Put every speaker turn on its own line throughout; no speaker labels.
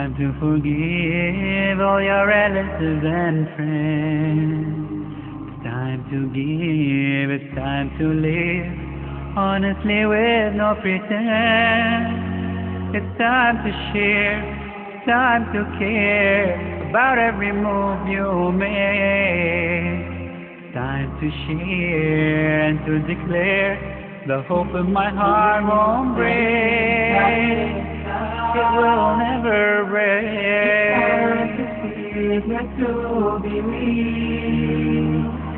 time to forgive all your relatives and friends. It's time to give, it's time to live honestly with no pretense. It's time to share, it's time to care about every move you make. It's time to share and to declare the hope of my heart won't break. It will never break.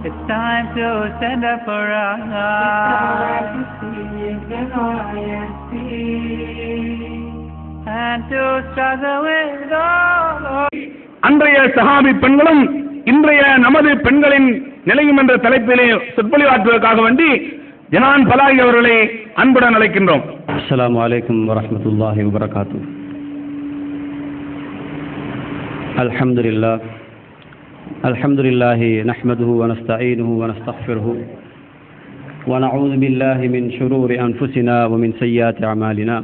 It's time to stand up for us. And to struggle with all.
அன்றைய சஹாபி பெண்களும் இன்றைய நமது பெண்களின் நிலையும் என்ற தலைப்பிலே சொற்பொழிவாற்றுவதற்காக வேண்டி ஜனான் பலாகி அவர்களை அன்புடன் அழைக்கின்றோம்.
அஸ்ஸலாமு அலைக்கும் வரஹ்மத்துல்லாஹி வபரகாத்துஹு. அல்ஹம்துலில்லாஹி நஹ்மதுஹு வ நஸ்தஈனுஹு வ நஸ்தக்ஃபிருஹு வ நஊது பில்லாஹி மின் ஷுரூரி அன்ஃபுஸினா வ மின் ஸய்யிஆத்தி அமாலினா.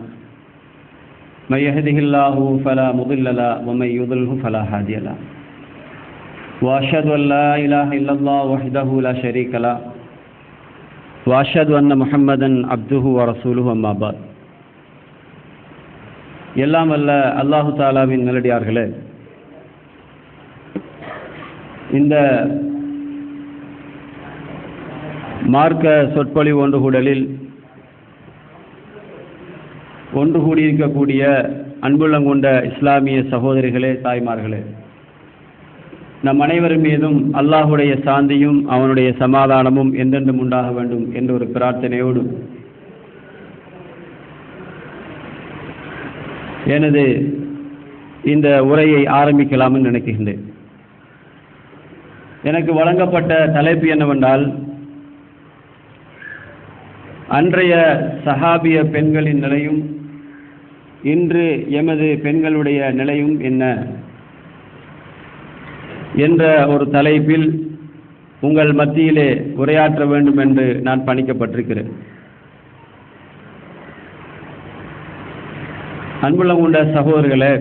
من يهده الله فلا مضل له ومن يضلل فلا هادي له. واشهد ان لا اله الا الله وحده لا شريك له واشهد ان محمدا عبده ورسوله. اما بعد. எல்லாம் அல்ல அல்லாஹு தஆலாவின் நல்லடியார்களே, இந்த மார்க்க சொற்பொழிவு ஒன்றுகூடலில் ஒன்று கூடியிருக்கக்கூடிய அன்புள்ளம் கொண்ட இஸ்லாமிய சகோதரிகளே, தாய்மார்களே, நம் அனைவரும் மீதும் அல்லாஹுடைய சாந்தியும் அவனுடைய சமாதானமும் என்றென்றும் உண்டாக வேண்டும் என்ற ஒரு பிரார்த்தனையோடு எனது இந்த உரையை ஆரம்பிக்கலாம் என்று நினைக்கின்றேன். எனக்கு வழங்கப்பட்ட தலைப்பு என்னவென்றால், அன்றைய சஹாபிய பெண்களின் நிலையும் இன்று எமது பெண்களுடைய நிலையும் என்ன என்ற ஒரு தலைப்பில் உங்கள் மத்தியிலே உரையாற்ற வேண்டும் என்று நான் பணிக்கப்பட்டிருக்கிறேன். அன்புள்ளம் கொண்ட சகோதரர்களே,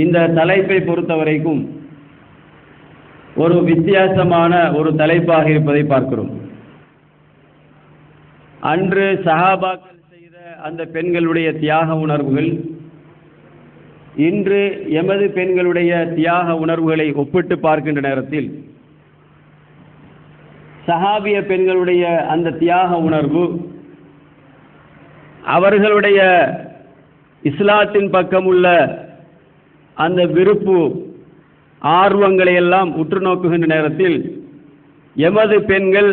இந்த தலைப்பை பொறுத்தவரைக்கும் ஒரு வித்தியாசமான ஒரு தலைப்பாக இருப்பதை பார்க்கிறோம். அன்று சஹாபாக்கள் செய்த அந்த பெண்களுடைய தியாக உணர்வுகள் இன்று எமது பெண்களுடைய தியாக உணர்வுகளை ஒப்பிட்டு பார்க்கின்ற நேரத்தில் சஹாபிய பெண்களுடைய அந்த தியாக உணர்வு அவர்களுடைய இஸ்லாத்தின் பக்கம் உள்ள அந்த விருப்பு ஆர்வங்களை எல்லாம் உற்று நோக்குகின்ற நேரத்தில் எமது பெண்கள்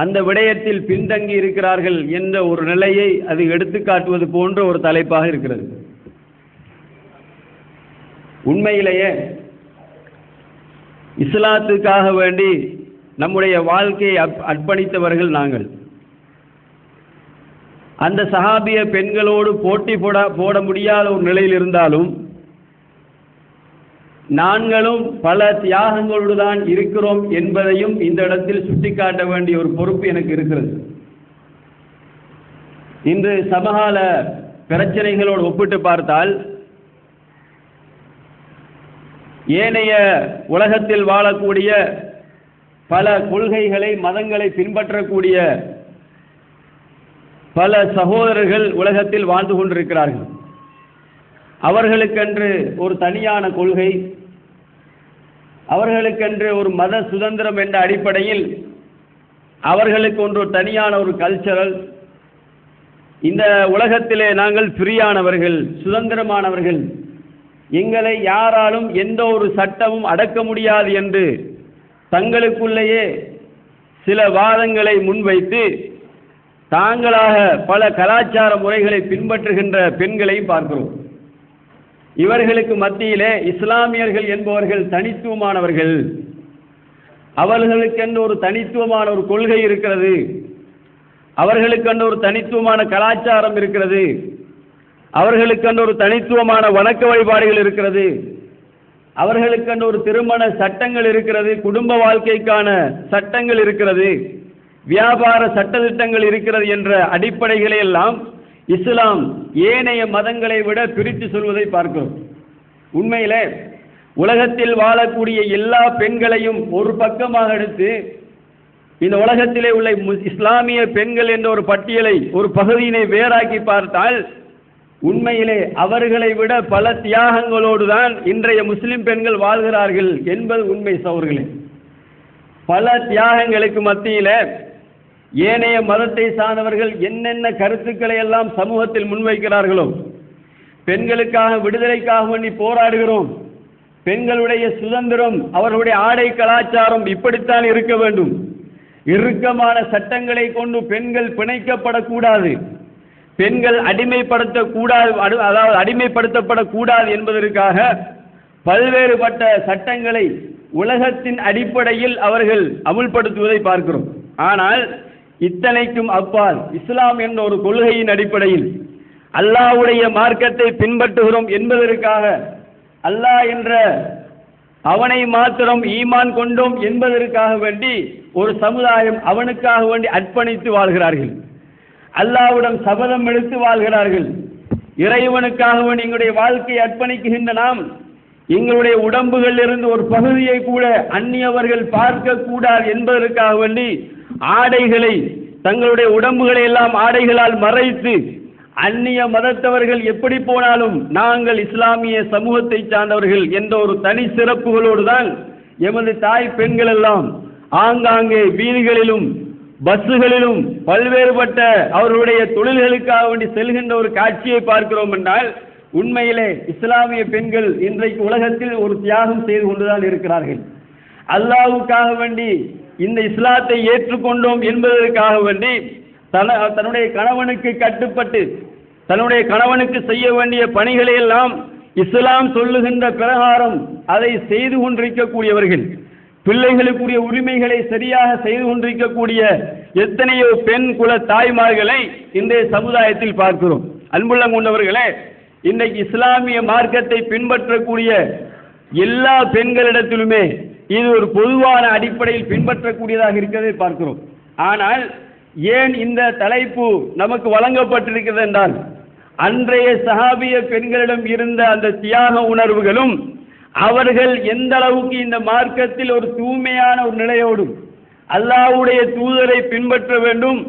அந்த விடயத்தில் பின்தங்கி இருக்கிறார்கள் என்ற ஒரு நிலையை அது எடுத்துக்காட்டுவது போன்ற ஒரு தலைப்பாக இருக்கிறது. உண்மையிலேயே இஸ்லாத்துக்காக வேண்டி நம்முடைய வாழ்க்கையை அர்ப்பணித்தவர்கள் நாங்கள். அந்த சஹாபிய பெண்களோடு போட்டி போட முடியாத ஒரு நிலையில் இருந்தாலும் நாங்களும் பல தியாகங்களோடு தான் இருக்கிறோம் என்பதையும் இந்த இடத்தில் சுட்டிக்காட்ட வேண்டிய ஒரு பொறுப்பு எனக்கு இருக்கிறது. இன்று சமகால பிரச்சனைகளோடு ஒப்பிட்டு பார்த்தால் ஏனைய உலகத்தில் வாழக்கூடிய பல கொள்கைகளை மதங்களை பின்பற்றக்கூடிய பல சகோதரர்கள் உலகத்தில் வாழ்ந்து கொண்டிருக்கிறார்கள். அவர்களுக்கென்று ஒரு தனியான கொள்கை, அவர்களுக்கென்று ஒரு மத சுதந்திரம் என்ற அடிப்படையில் அவர்களுக்கு ஒன்று தனியான ஒரு கல்ச்சரல். இந்த உலகத்திலே நாங்கள் ஃப்ரீயானவர்கள், சுதந்திரமானவர்கள், எங்களை யாராலும் எந்த ஒரு சட்டமும் அடக்க முடியாது என்று தங்களுக்குள்ளேயே சில வாதங்களை முன்வைத்து தாங்களாக பல கலாச்சார முறைகளை பின்பற்றுகின்ற பெண்களையும் பார்க்கிறோம். இவர்களுக்கு மத்தியிலே இஸ்லாமியர்கள் என்பவர்கள் தனித்துவமானவர்கள். அவர்களுக்கென்று ஒரு தனித்துவமான ஒரு கொள்கை இருக்கிறது, அவர்களுக்கென்று ஒரு தனித்துவமான கலாச்சாரம் இருக்கிறது, அவர்களுக்கென்று ஒரு தனித்துவமான வணக்க வழிபாடுகள் இருக்கிறது, அவர்களுக்கென்று ஒரு திருமண சட்டங்கள் இருக்கிறது, குடும்ப வாழ்க்கைக்கான சட்டங்கள் இருக்கிறது, வியாபார சட்டதிட்டங்கள் இருக்கிறது என்ற அடிப்படைகளை எல்லாம் இஸ்லாம் ஏனைய மதங்களை விட பிரித்து சொல்வதை பார்க்கிறோம். உண்மையிலே உலகத்தில் வாழக்கூடிய எல்லா பெண்களையும் ஒரு பக்கமாக எடுத்து இந்த உலகத்திலே உள்ள இஸ்லாமிய பெண்கள் என்ற ஒரு பட்டியலை, ஒரு பகுதியினை வேறாக்கி பார்த்தால் உண்மையிலே அவர்களை விட பல தியாகங்களோடு தான் இன்றைய முஸ்லிம் பெண்கள் வாழ்கிறார்கள் என்பது உண்மை சகோதரர்களே. பல தியாகங்களுக்கு மத்தியில் ஏனைய மதத்தை சார்ந்தவர்கள் என்னென்ன கருத்துக்களை எல்லாம் சமூகத்தில் முன்வைக்கிறார்களோ, பெண்களுக்காக விடுதலைக்காக வேண்டி போராடுகிறோம், பெண்களுடைய சுதந்திரம், அவர்களுடைய ஆடை கலாச்சாரம் இப்படித்தான் இருக்க வேண்டும், இறுக்கமான சட்டங்களை கொண்டு பெண்கள் பிணைக்கப்படக்கூடாது, பெண்கள் அடிமைப்படுத்தப்படக்கூடாது என்பதற்காக பல்வேறுபட்ட சட்டங்களை உலகத்தின் அடிப்படையில் அவர்கள் அமுல்படுத்துவதை பார்க்கிறோம். ஆனால் இத்தனைக்கும் அப்பால் இஸ்லாம் என்ற ஒரு கொள்கையின் அடிப்படையில் அல்லாஹ்வுடைய மார்க்கத்தை பின்பற்றுகிறோம் என்பதற்காக, அல்லாஹ் என்ற அவனை மாத்திரம் ஈமான் கொண்டோம் என்பதற்காக வேண்டி ஒரு சமுதாயம் அவனுக்காக வேண்டி அர்ப்பணித்து வாழ்கிறார்கள், அல்லாஹ்விடம் சபதம் எடுத்து வாழ்கிறார்கள். இறைவனுக்காக வேண்டி எங்களுடைய வாழ்க்கையை அர்ப்பணிக்கின்ற நாம் எங்களுடைய உடம்புகளில் இருந்து ஒரு பகுதியை கூட அந்நியவர்கள் பார்க்க கூடாது என்பதற்காக வேண்டி ஆடைகளை, தங்களுடைய உடம்புகளை எல்லாம் ஆடைகளால் மறைத்து அந்நிய மதத்தவர்கள் எப்படி போனாலும் நாங்கள் இஸ்லாமிய சமூகத்தை சார்ந்தவர்கள் என்ற ஒரு தனி சிறப்புகளோடு தான் எமது தாய் பெண்கள் எல்லாம் ஆங்காங்கே வீதிகளிலும் பஸ்ஸுகளிலும் பல்வேறுபட்ட அவர்களுடைய தொழில்களுக்காக வேண்டி செல்கின்ற ஒரு காட்சியை பார்க்கிறோம் என்றால் உண்மையிலே இஸ்லாமிய பெண்கள் இன்றைக்கு உலகத்தில் ஒரு தியாகம் செய்து கொண்டுதான் இருக்கிறார்கள். அல்லாஹ்வுக்காக வேண்டி இந்த இஸ்லாத்தை ஏற்றுக்கொண்டோம் என்பதற்காக வேண்டி தன்னுடைய கணவனுக்கு கட்டுப்பட்டு தன்னுடைய கணவனுக்கு செய்ய வேண்டிய பணிகளை எல்லாம் இஸ்லாம் சொல்லுகின்ற பிரகாரம் அதை செய்து கொண்டிருக்கக்கூடியவர்கள், பிள்ளைகளுக்குரிய உரிமைகளை சரியாக செய்து கொண்டிருக்கக்கூடிய எத்தனையோ பெண் குல தாய்மார்களை இன்றைய சமுதாயத்தில் பார்க்கிறோம். அன்புள்ளம் கொண்டவர்களே, இன்றைக்கு இஸ்லாமிய மார்க்கத்தை பின்பற்றக்கூடிய எல்லா பெண்களிடத்திலுமே இது ஒரு பொதுவான அடிப்படையில் பின்பற்றக்கூடியதாக இருக்கிறதை பார்க்கிறோம். ஆனால் ஏன் இந்த தலைப்பு நமக்கு வழங்கப்பட்டிருக்கிறது என்றால், அன்றைய சஹாபிய பெண்களிடம் இருந்த அந்த தியாக உணர்வுகளும் அவர்கள் எந்த அளவுக்கு இந்த மார்க்கத்தில் ஒரு தூய்மையான ஒரு நிலையோடு அல்லாஹ்வுடைய தூதரை பின்பற்ற வேண்டும்,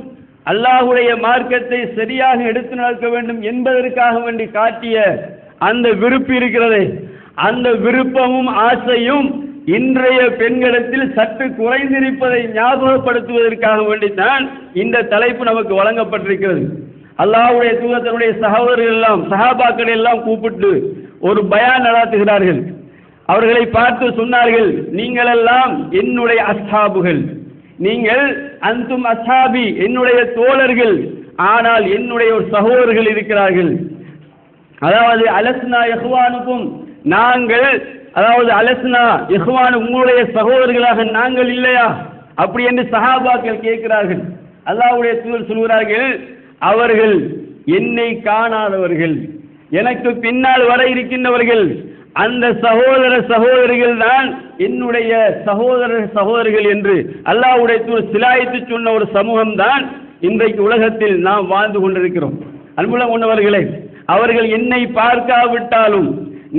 அல்லாஹ்வுடைய மார்க்கத்தை சரியாக எடுத்து நடக்க வேண்டும் என்பதற்காக வேண்டி காட்டிய அந்த விருப்பு இருக்கிறதே, அந்த விருப்பமும் ஆசையும் இன்றைய பெண்களிடத்தில் சற்று குறைந்திருப்பதை ஞாபகப்படுத்துவதற்காக வேண்டித்தான் இந்த தலைப்பு நமக்கு வழங்கப்பட்டிருக்கிறது. அல்லாஹ்வுடைய தூதர் தன்னுடைய சகோதரர்கள் எல்லாம், சஹாபாக்கள் எல்லாம் கூப்பிட்டு ஒரு பயான் நடாத்துகிறார்கள். அவர்களை பார்த்து சொன்னார்கள், நீங்கள் எல்லாம் என்னுடைய அஸ்ஹாபுகள், நீங்கள் அந்தும் அஸ்ஹாபி, என்னுடைய தோழர்கள், ஆனால் என்னுடைய ஒரு சகோதரர்கள் இருக்கிறார்கள். அதாவது அலஸ்னா இஹ்வானுக்கும், நாங்கள், அதாவது அலஸ்னா இஹ்வான், உங்களுடைய சகோதரர்களாக நாங்கள் இல்லையா அப்படி என்று சஹாபாக்கள் கேட்கிறார்கள். அல்லாஹ்வுடைய தூதர் சொல்கிறார்கள், அவர்கள் என்னை காணாதவர்கள், எனக்கு பின்னால் வர இருக்கின்றவர்கள், அந்த சகோதரர்கள் தான் என்னுடைய சகோதரர்கள் என்று அல்லாஹ்வுடைய தூதர் சிலாயித்து சொன்ன ஒரு சமூகம் தான் இன்றைக்கு உலகத்தில் நாம் வாழ்ந்து கொண்டிருக்கிறோம். அன்புள்ள கொண்டவர்களே, அவர்கள் என்னை பார்க்காவிட்டாலும்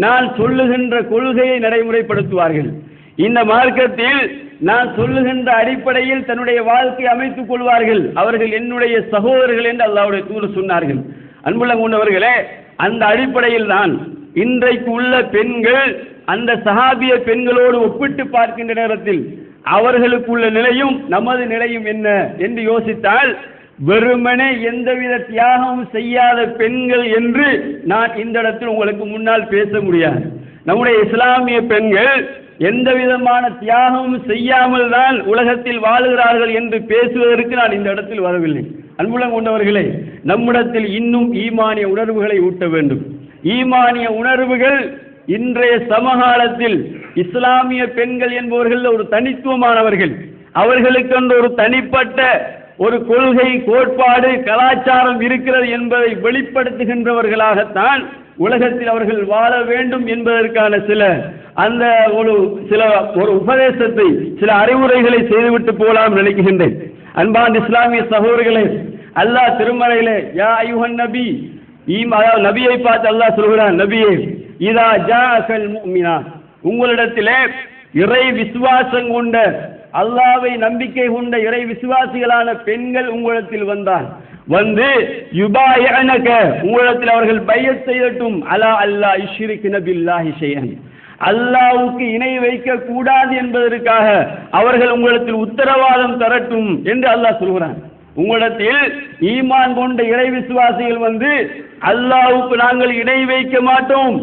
நான் சொல்லுகின்ற கொள்கையை நடைமுறைப்படுத்துவார்கள். இந்த மார்க்கத்தில் நான் சொல்லுகின்ற அடிப்படையில் தன்னுடைய வாழ்க்கை அமைத்துக் கொள்வார்கள். அவர்கள் என்னுடைய சகோதரர்கள் என்று அல்லாஹ்வுடைய தூதர் சொன்னார்கள். அன்புள்ள கொண்டவர்களே, அந்த அடிப்படையில் தான் இன்றைக்கு உள்ள பெண்கள் அந்த சஹாபிய பெண்களோடு ஒப்பிட்டு பார்க்கின்ற நேரத்தில் அவர்களுக்குள்ள நிலையும் நமது நிலையும் என்ன என்று யோசித்தால், வெறுமனே எந்தவித தியாகமும் செய்யாத பெண்கள் என்று நான் இந்த இடத்தில் உங்களுக்கு முன்னால் பேச முடியாது. நம்முடைய இஸ்லாமிய பெண்கள் எந்த விதமான தியாகமும் செய்யாமல் தான் உலகத்தில் வாழுகிறார்கள் என்று பேசுவதற்கு நான் இந்த இடத்தில் வரவில்லை. அன்புள்ளம் கொண்டவர்களே, நம்மிடத்தில் இன்னும் ஈமானிய உணர்வுகளை ஊட்ட வேண்டும். ஈமானிய உணர்வுகள் இன்றைய சமகாலத்தில் இஸ்லாமிய பெண்கள் என்பவர்கள் ஒரு தனித்துவமானவர்கள். அவர்களுக்கென்று ஒரு தனிப்பட்ட ஒரு கொள்கை, கோட்பாடு, கலாச்சாரம் இருக்கிறது என்பதை வெளிப்படுத்துகின்றவர்களாகத்தான் உலகத்தில் அவர்கள் வாழ வேண்டும் என்பதற்கான ஒரு உபதேசத்தை, சில அறிவுரைகளை செய்துவிட்டு போலாம் நினைக்கின்றேன். அன்பான இஸ்லாமிய சகோதரர்களே, அல்லாஹ் திருமறையிலே யா அய்யுஹன் நபி அதாவது நபியை பார்த்து அல்லாஹ் சொல்கிறான், நபியே இதா ஜாஅகல் முஃமினாத், உங்களிடத்திலே இறை விசுவாசம் கொண்ட அல்லாஹ்வை நம்பிக்கை கொண்ட இறை விசுவாசிகளான பெண்கள் உங்களிடத்தில் வந்தால் வந்து யுபாயனக உங்களிடத்தில் அவர்கள் பையத் செய்யட்டும் அலா அல்லாஹ் யுஷ்ரிக்ன பில்லாஹி ஷைஅன், அல்லாஹ்வுக்கு இணை வைக்க கூடாது என்பதற்காக அவர்கள் உங்களிடத்தில் உத்தரவாதம் தரட்டும் என்று அல்லாஹ் சொல்கிறான். உங்களிடத்தில் ஈமான் கொண்ட இறை விசுவாசிகள் வந்து அல்லாஹ்வுக்கு நாங்கள் இணை வைக்க மாட்டோம்,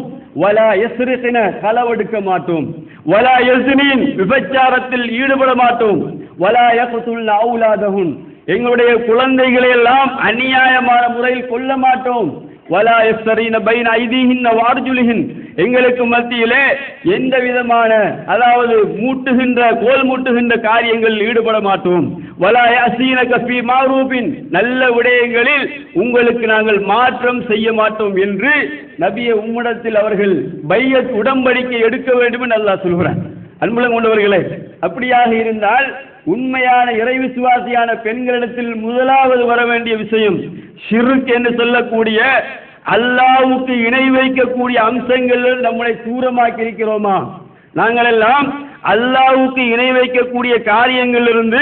வலா யஸ்ரிக்ன களவெடுக்க மாட்டோம், வலா யஸ்னின் விபச்சாரத்தில் ஈடுபட மாட்டோம், வலா யக்துல்ன அவுலாதஹுன் எங்களுடைய குழந்தைகளை எல்லாம் அநியாயமான முறையில் கொல்ல மாட்டோம், வலா யஸ்தரீன பைன ஐதீஹின் வஅர்ஜுலிஹின் எங்களுக்கு மத்தியிலே எந்த விதமான அதாவது கோல் மூட்டுகின்ற காரியங்களில் ஈடுபட மாட்டோம், வலா யஸீனக ஃபீ மஅரூஃபின் நல்ல விடயங்களில் உங்களுக்கு நாங்கள் மாற்றம் செய்ய மாட்டோம் என்று நபியே உம்மிடத்தில் அவர்கள் பையத் உடன்படிக்கை எடுக்க வேண்டும் என்று அல்லாஹ் சொல்கிறான். அன்புள்ள கொண்டவர்களே, அப்படியாக இருந்தால் உண்மையான இறை விசுவாசியான பெண்களிடத்தில் முதலாவது வர வேண்டிய விஷயம் ஷிர்க் என்று சொல்லக்கூடிய அல்லாஹ்வுக்கு இணை வைக்கக்கூடிய அம்சங்கள் நம்மளை தூரமாக்கி இருக்கிறோமா? நாங்கள் எல்லாம் அல்லாஹ்வுக்கு இணை வைக்கக்கூடிய காரியங்களிலிருந்து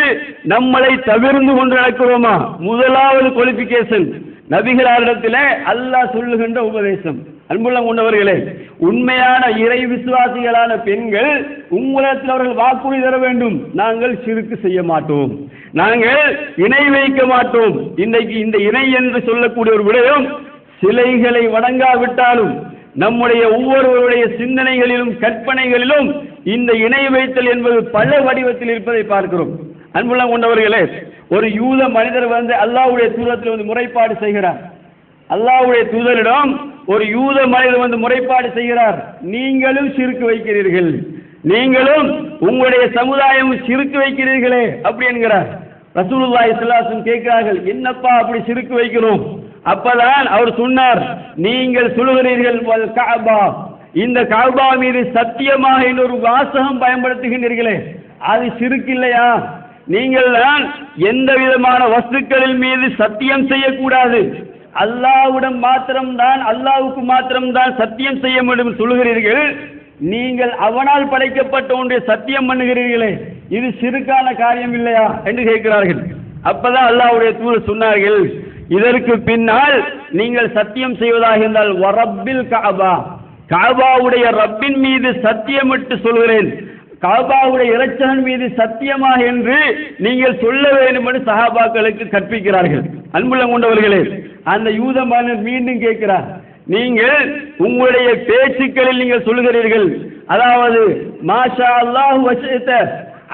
நம்மளை தவிர்ந்து கொண்டு நடக்கிறோமா? முதலாவது குவாலிஃபிகேஷன் நபிகளாரிடத்திலே அல்லாஹ் சொல்லுகின்ற உபதேசம். அன்புள்ள கொண்டவர்களே, உண்மையான இறை விசுவாசிகளான பெண்கள் உங்களிடத்தில் அவர்கள் வாக்குறுதி தர வேண்டும், நாங்கள் ஷிர்க் செய்ய மாட்டோம், நாங்கள் இணை வைக்க மாட்டோம். இன்றைக்கு இந்த இணை என்று சொல்லக்கூடிய ஒரு விடயம் சிலைகளை வணங்காவிட்டாலும் நம்முடைய ஒவ்வொருவருடைய சிந்தனைகளிலும் கற்பனைகளிலும் இந்த இணை வைத்தல் என்பது பல வடிவத்தில் இருப்பதை பார்க்கிறோம். அன்புள்ள கொண்டவர்களே, ஒரு யூத மனிதர் வந்து அல்லாஹ்வுடைய தூதரிடத்தில் வந்து முறைப்பாடு செய்கிறார். அல்லாஹ்வுடைய தூதரிடம் ஒரு யூத மனிதர் வந்து முறைப்பாடு செய்கிறார், நீங்களும் ஷிர்க் வைக்கிறீர்கள், நீங்களும் உங்களுடைய சமுதாயம் ஷிர்க் வைக்கிறீர்களே அப்படி என்கிறார். ரசூலுல்லாஹி ஸல்லல்லாஹு அலைஹி வஸல்லம் கேட்கிறார்கள், என்னப்பா அப்படி ஷிர்க் வைக்கிறோம்? அப்பதான் அவர் சொன்னார், நீங்கள் சொல்கிறீர்கள் வல் கஅபா, இந்த கஅபா மீது சத்தியமாக இன்னொரு வாசகம் பயன்படுத்துகின்றீர்களே அது ஷிர்க் இல்லையா? நீங்கள் தான் எந்த விதமான வஸ்துக்களின் மீது சத்தியம் செய்யக்கூடாது, அல்லாஹ்விடம் மாத்திரம்தான் அல்லாஹ்வுக்கு மாத்திரம்தான் சத்தியம் செய்ய வேண்டும் சொல்கிறீர்கள், நீங்கள் அவனால் படைக்கப்பட்ட ஒன்றை சத்தியம் பண்ணுகிறீர்களே இது ஷிர்கான காரியம் இல்லையா என்று கேட்கிறார்கள். அப்பதான் அல்லாஹ்வுடைய தூதர் சொன்னார்கள், இதற்கு பின்னால் நீங்கள் சத்தியம் செய்வதாக இருந்தால் வரப்பில் கஅபா, கஅபாவுடைய ரப்பின் மீது சத்தியமிட்டு சொல்கிறேன், கஅபாவுடைய இரட்சகன் மீது சத்தியமாக என்று நீங்கள் சொல்ல வேண்டும் என்று சஹாபாக்களுக்கு கற்பிக்கிறார்கள். அன்புள்ள கொண்டவர்களே, அந்த யூத மனிதர் மீண்டும் கேட்கிறார், நீங்கள் உங்களுடைய பேச்சுக்களில் நீங்கள் சொல்கிறீர்கள், அதாவது மாஷா அல்லாஹ் வஷித,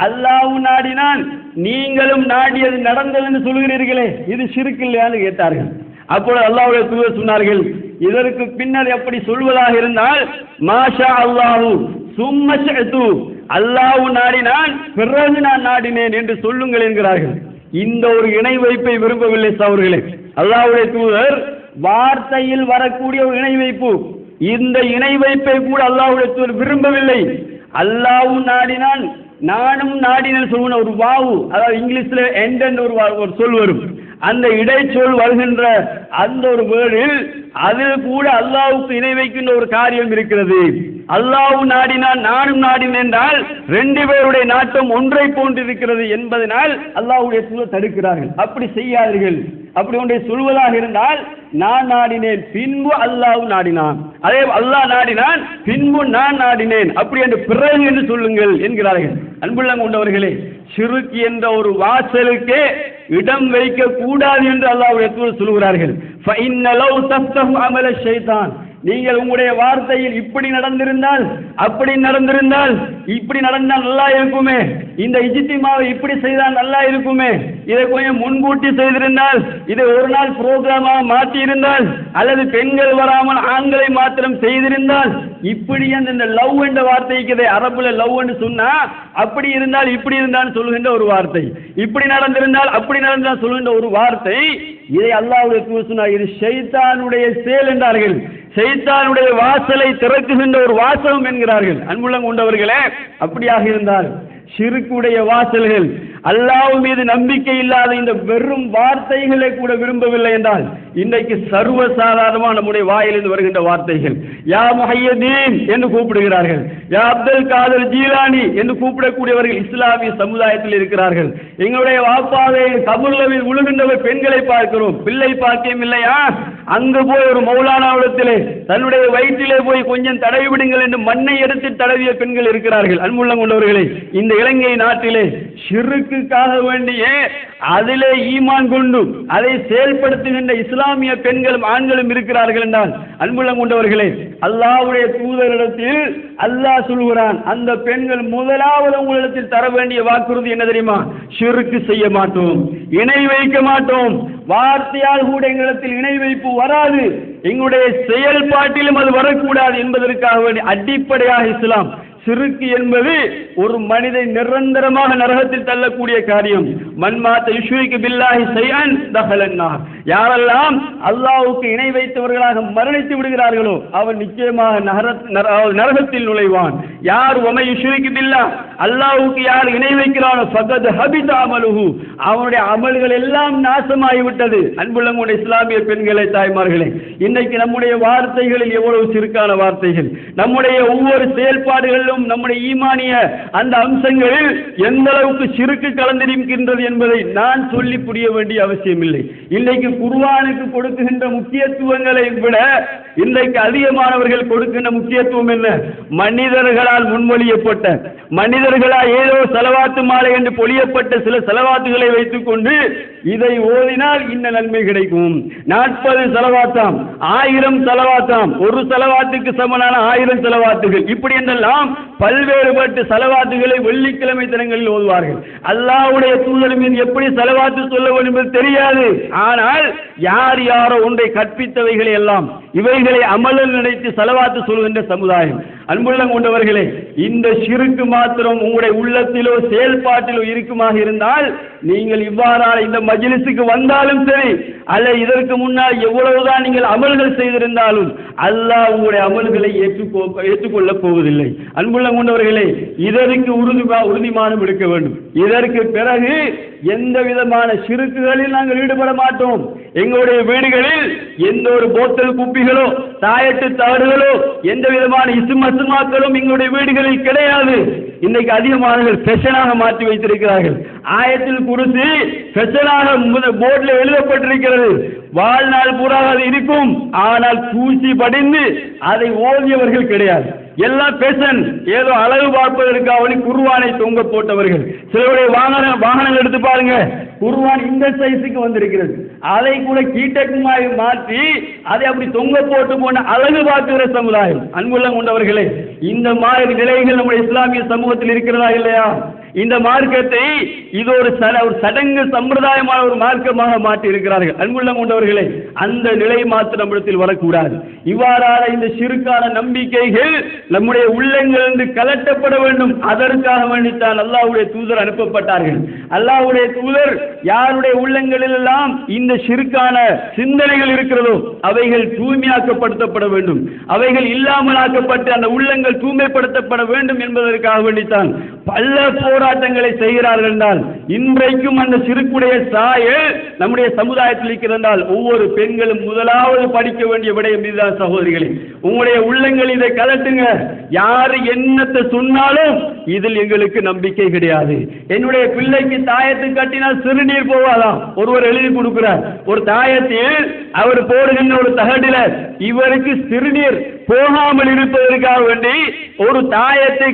அல்லாஹ் நாடினான் நீங்களும் நாடியது நடந்தது என்று சொல்கிறீர்களே இது ஷிர்க் இல்லையான்னு கேட்டார்கள். அப்பொழுது அல்லாஹ்வுடைய தூதர் சொன்னார்கள், இதற்கு பின்னர் எப்படி சொல்வதாக இருந்தால் மாஷா அல்லாஹு சும்ம ஷஅது, அல்லாஹ் நாடினான் பிறகு நான் நாடினேன் என்று சொல்லுங்கள் என்கிறார்கள். இந்த ஒரு இணை வைப்பை விரும்பவில்லை சகோதரர்களே. அல்லாஹ்வுடைய தூதர் வார்த்தையில் வரக்கூடிய ஒரு இணை வைப்பு, இந்த இணை வைப்பை கூட அல்லாஹ்வுடைய தூதர் விரும்பவில்லை. அல்லாஹ் நாடினான் நானும் நாடினேன் சொல்லுன ஒரு வாவு, அதாவது இங்கிலீஷ்ல எண்ட் ஒரு சொல் வரும், அந்த இடைச்சொல் வருகின்ற அந்த ஒரு வேர்டில் அதில் கூட அல்லாஹ்வுக்கு இணை வைக்கின்ற ஒரு காரியம் இருக்கிறது. அல்லாஹ் நாடினான் நானும் நாடினேன் என்றால் ரெண்டு பேருடைய நாட்டம் ஒன்றை போன்றிருக்கிறது என்பதனால் அல்லாஹ்வுடைய தூதர் தடுக்கிறார்கள், அப்படி செய்யாதீர்கள். அப்படி ஒன்றை சொல்வதாக இருந்தால் நான் நாடினேன் பின்பு அல்லாஹ் நாடினான், அதே அல்லாஹ் நாடினான் பின்பு நான் நாடினேன் அப்படி என்று பிறகு என்று சொல்லுங்கள் என்கிறார்கள். அன்புள்ள கொண்டவர்களே, ஷிர்க் என்ற ஒரு வாசலுக்கே இடம் வைக்க கூடாது என்று அல்லாஹ்வுடைய தூதர் சொல்கிறார்கள். ஃபஇன்ன லவ் தஃப்தஹு அமல ஷைத்தான், நீங்கள் உங்களுடைய வார்த்தையில் இப்படி நடந்திருந்தால் அப்படி நடந்திருந்தால் இப்படி நடந்தால் நல்லா இருக்குமே, இந்த இஜ்திமாவை இப்படி செய்தால் நல்லா இருக்குமே, இதை கொஞ்சம் முன்கூட்டி செய்திருந்தால், இதை ஒரு நாள் புரோகிராமாக மாற்றி இருந்தால், அல்லது பெண்கள் வராமல் ஆண்களை மாத்திரம் செய்திருந்தால், இப்படி அந்த லவ் என்ற வார்த்தைக்கு அரபுல லவ் என்று சொன்னா அப்படி இருந்தால் இப்படி இருந்தால் சொல்லுகின்ற ஒரு வார்த்தை, இப்படி நடந்திருந்தால் அப்படி நடந்தால் சொல்லுகின்ற ஒரு வார்த்தை, இதை அல்லாஹ்வுடைய தூதர் சொன்னார், இது ஷைத்தானுடைய செயல் என்றார்கள். ஷைத்தானுடைய வாசலை திறக்குகின்ற ஒரு வாசகம் என்கிறார்கள். அன்புள்ள கொண்டவர்களே, அப்படியாக இருந்தால் ஷிர்க்குடைய வாசல்கள் அல்லாஹ் மீது நம்பிக்கை இல்லாத இந்த வெறும் வார்த்தைகளை கூட விரும்பவில்லை என்றால் இன்றைக்கு சர்வசாதாரணமாக நம்முடைய வாயிலிருந்து வருகின்ற வார்த்தைகள் யா முஹையதீன் என்று கூப்பிடுகிறார்கள், யா அப்துல் காதர் ஜீலானி என்று கூப்பிடக்கூடியவர்கள் இஸ்லாமிய சமுதாயத்தில் இருக்கிறார்கள். எங்களுடைய வாப்பாவை கபூர்லவில் உழுகின்றவர் பெண்களை பார்க்கிறோம், பிள்ளை பாக்கியம் இல்லையா? அங்கு போய் ஒரு மௌலானாவிடத்திலே தன்னுடைய வயிற்றிலே போய் கொஞ்சம் தடவி விடுங்கள் என்று மண்ணை எடுத்து தடவிய பெண்கள் இருக்கிறார்கள். அன்புள்ளம் கொண்டவர்களே, இந்த இலங்கை நாட்டிலே ஷிர்க்குக்காக வேண்டிய அதிலே ஈமான் கொண்டு அதை செயல்படுத்துகின்ற இஸ்லாமிய பெண்களும் ஆண்களும் இருக்கிறார்கள் என்றால் அன்புள்ளம் கொண்டவர்களே, அல்லாஹ்வுடைய தூதரிடத்தில் அல்லாஹ் சொல்கிறான், அந்த பெண்கள் முதலாவது உங்களிடத்தில் தர வேண்டிய வாக்குறுதி என்ன தெரியுமா? ஷிர்க்கு செய்ய மாட்டோம், இணை வைக்க மாட்டோம். வார்த்தையால் கூட எங்களிடத்தில் இணை வைப்பு வராது, எங்களுடைய செயல்பாட்டிலும் அது வரக்கூடாது என்பதற்காக வேண்டிய அடிப்படையாக இஸ்லாம். ஷிர்க் என்பது ஒரு மனிதை நிரந்தரமாக நரகத்தில் தள்ளக்கூடிய காரியம். மன்மாத்த யுஷ்ரிகு பில்லாஹி ஷைஅன் தஹலன்னார். யாரெல்லாம் அல்லாஹ்வுக்கு இணை வைத்தவர்களாக மரணித்து விடுகிறார்களோ அவன் நிச்சயமாக நரகத்தில் நுழைவான். யார் வமை யுஷ்ரிகு பில்லாஹ், அல்லாஹ்வுக்கு யார் இணை வைக்கிறானோ ஃபகத் ஹபித அமலுஹு, அவனுடைய அமல்கள் எல்லாம் நாசமாகிவிட்டது. அன்புள்ளவங்களுடைய இஸ்லாமிய பெண்களே, தாய்மார்களே, இன்னைக்கு நம்முடைய வார்த்தைகளில் எவ்வளவு சிறுக்கான வார்த்தைகள், நம்முடைய ஒவ்வொரு செயல்பாடுகளிலும் நம்முடைய ஈமானிய அந்த அம்சங்களில் எந்த அளவுக்கு சிறுக்கு கலந்திருக்கின்றது என்பதை நான் சொல்லி புரிய வேண்டிய அவசியம் இல்லை. இன்றைக்கு குர்ஆனுக்கு கொடுக்கின்ற முக்கியத்துவங்களை விட இன்றைக்கு அதிகமானவர்கள் கொடுக்கின்ற முக்கியத்துவம் என்ன? மனிதர்களால் முன்மொழியப்பட்ட, மனிதர்களால் ஏதோ செலவாத்து மாலை என்று பொழியப்பட்ட சில செலவாத்துகளை வைத்துக் கொண்டு இதை ஓதினால் இன்ன நன்மை கிடைக்கும், 40 செலவாத்தாம், 1000 செலவாத்தாம், ஒரு செலவாத்துக்கு சமனான 1000 செலவாத்துகள், இப்படி என்றெல்லாம் பல்வேறுபட்ட செலவாத்துகளை வெள்ளிக்கிழமை தினங்களில் ஓதுவார்கள். அல்லாஹ்வுடைய தூதர் மீது எப்படி செலவாத்து சொல்ல வேண்டும் என்பது தெரியாது. ஆனால் யார் யாரோ ஒன்றை கற்பித்தவைகளை எல்லாம் இவைகளை அமலில் நினைத்து செலவாத்து சொல்கின்ற சமுதாயம். அன்புள்ளம் கொண்டவர்களே, இந்த ஷிர்க் மாத்திரம் உங்களுடைய உள்ளத்திலோ செயல்பாட்டிலோ இருக்குமாக இருந்தால் நீங்கள் இவ்வாறான இந்த மஜ்லிஸுக்கு வந்தாலும் சரி, அல்ல இதற்கு முன்னால் எவ்வளவுதான் நீங்கள் அமல்கள் செய்திருந்தாலும் அல்லாஹ் உங்களுடைய அமல்களை ஏற்றுக்கொள்ளப் போவதில்லை. அன்புள்ளம் கொண்டவர்களே, இதற்கு உறுதிமானம் எடுக்க வேண்டும். இதற்கு பிறகு எந்த விதமான ஷிர்க்குகளில் நாங்கள் ஈடுபட மாட்டோம். எங்களுடைய வீடுகளில் எந்த ஒரு போத்தல் குப்பிகளோ தாயட்டு தவறுகளோ எந்த விதமான இசுமசுமாக்களும் எங்களுடைய வீடுகளில் கிடையாது. இன்னைக்கு அதிகமானவர்கள் ஃபேஷனாக மாற்றி வைத்திருக்கிறார்கள். ஆயத்தில் குர்சி ஃபேஷனாக போர்டில் எழுதப்பட்டிருக்கிறது. வாழ்நாள் பூரா அது இருக்கும், ஆனால் தூசி படிந்து அதை ஓதியவர்கள் கிடையாது. எல்லாம் ஃபேஷன், ஏதோ அழகு பார்ப்பதற்காக குர்ஆனை தொங்க போட்டவர்கள். சிலருடைய வாகனங்கள் எடுத்து பாருங்க, குர்ஆன் இந்த சைஸுக்கு வந்திருக்கிறது, அதை கூட கீட்டக்குமாய் மாற்றி அதை அப்படி தொங்க போட்டு போன அழகு பார்க்கிற சமுதாயம். அன்புள்ளம் கொண்டவர்களே, இந்த மாதிரி நிலைகள் நம்முடைய இஸ்லாமிய சமூகத்தில் இருக்கிறதா இல்லையா? இந்த மார்க்கத்தை இது ஒரு சடங்கு சம்பிரதாயமான ஒரு மார்க்கமாக மாற்றி இருக்கிறார்கள். அன்புள்ளம் கொண்டவர்களே, அந்த நிலை மாத்திரம் நம்மிடத்தில் வரக்கூடாது. இவ்வாறான இந்த ஷிர்க்கான நம்பிக்கைகள் நம்முடைய உள்ளங்களிலிருந்து கலட்டப்பட வேண்டும். அதற்காக வேண்டித்தான் அல்லாஹ்வுடைய தூதர் அனுப்பப்பட்டார்கள். அல்லாஹ்வுடைய தூதர் யாருடைய உள்ளங்களில் எல்லாம் இந்த ஷிர்க்கான சிந்தனைகள் இருக்கிறதோ அவைகள் தூய்மையாக்கப்படுத்தப்பட வேண்டும், அவைகள் இல்லாமலாக்கப்பட்டு அந்த உள்ளங்கள் தூய்மைப்படுத்தப்பட வேண்டும் என்பதற்காக வேண்டித்தான் பல போராட்டங்களை செய்கிறார்கள் என்றால் இன்றைக்கும் அந்த ஷிர்க்குடைய சாயல் நம்முடைய சமுதாயத்தில் இருக்கிறதால் ஒவ்வொரு பெண்களும் முதலாவது படிக்க வேண்டிய விடயம் இதுதான். சகோதரிகளே, உங்களுடைய உள்ளங்கள் இதை கலட்டுங்க. யாரு என்னத்தை சொன்னாலும் இதில் எங்களுக்கு நம்பிக்கை கிடையாது. என்னுடைய பிள்ளைக்கு தாயத்து கட்டினால் சிறுநீர் போவாதாம். ஒருவர் எழுதி கொடுக்கிறார், ஒரு தாயத்தில் அவர் போடுகின்ற ஒரு தகடில இவருக்கு சிறுநீர் போகாமல் இருப்பதற்காக வேண்டி ஒரு தாயத்தை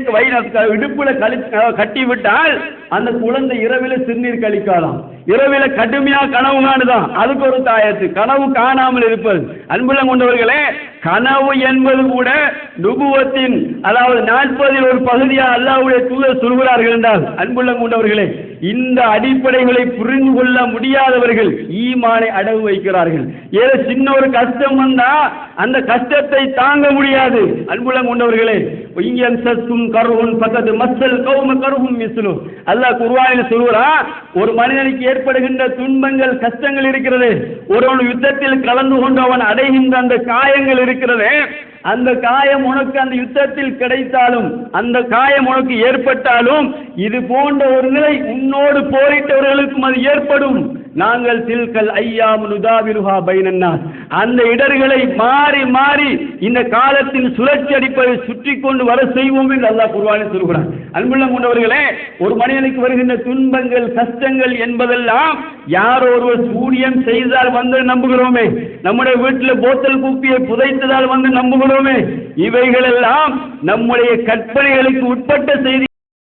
இடுப்புல கட்டிவிட்டால் அந்த குழந்தை இரவில் சிறுநீர் கழிக்கலாம். இரவில கடுமையா கனவு காணுதான், அதுக்கு ஒரு தாயத்து. கனவு காணாமல் இருப்பது. அன்புள்ளம் கொண்டவர்களே, கனவு என்பது கூட நுபுவத்தின் அதாவது 40 ஒரு பகுதியாக அல்லாஹ்வுடைய தூதர் சொல்கிறார்கள் என்றால் அன்புள்ளம் கொண்டவர்களே, இந்த அடிப்படைகளை புரிந்து கொள்ள முடியாதவர்கள் ஈமானை அடகு வைக்கிறார்கள். ஏதோ சின்ன ஒரு கஷ்டம் வந்தா அந்த கஷ்டத்தை தாங்க முடியாது. அன்புள்ளம் கொண்டவர்களே, அல்லாஹ் குர்ஆனில் சொல்கிறான், ஒரு மனிதனுக்கு ஏற்படுகின்ற துன்பங்கள் கஷ்டங்கள் இருக்கிறது, ஒரு யுத்தத்தில் கலந்து கொண்டு அவன் அடைகின்ற அந்த காயங்கள் இருக்கிறது, அந்த காயம் உனக்கு அந்த யுத்தத்தில் கிடைத்தாலும், அந்த காயம் உனக்கு ஏற்பட்டாலும், இது போன்ற ஒரு நிலை உன்னோடு போரிட்டவர்களுக்கும் அது ஏற்படும். நாங்கள் தில்கல் ஐயாம் நுதாவிலுஹா பைனன்னாஸ், அந்த இடர்களை மாறி மாறி இந்த காலத்தின் சுழற்சி அடிப்பதை சுற்றி கொண்டு வர செய்வோம் என்று அல்லாஹ் குர்ஆனில் சொல்கிறான். அன்புள்ள கொண்டவர்களே, ஒரு மனிதனுக்கு வருகின்ற துன்பங்கள் கஷ்டங்கள் என்பதெல்லாம் யாரோ ஒருவர் சூனியம் செய்தால் வந்து நம்புகிறோமே, நம்முடைய வீட்டில் போத்தல் குப்பியை புதைத்ததால் வந்து நம்புகிறோமே, இவைகளெல்லாம் நம்முடைய கற்பனைகளுக்கு உட்பட்ட செய்தி.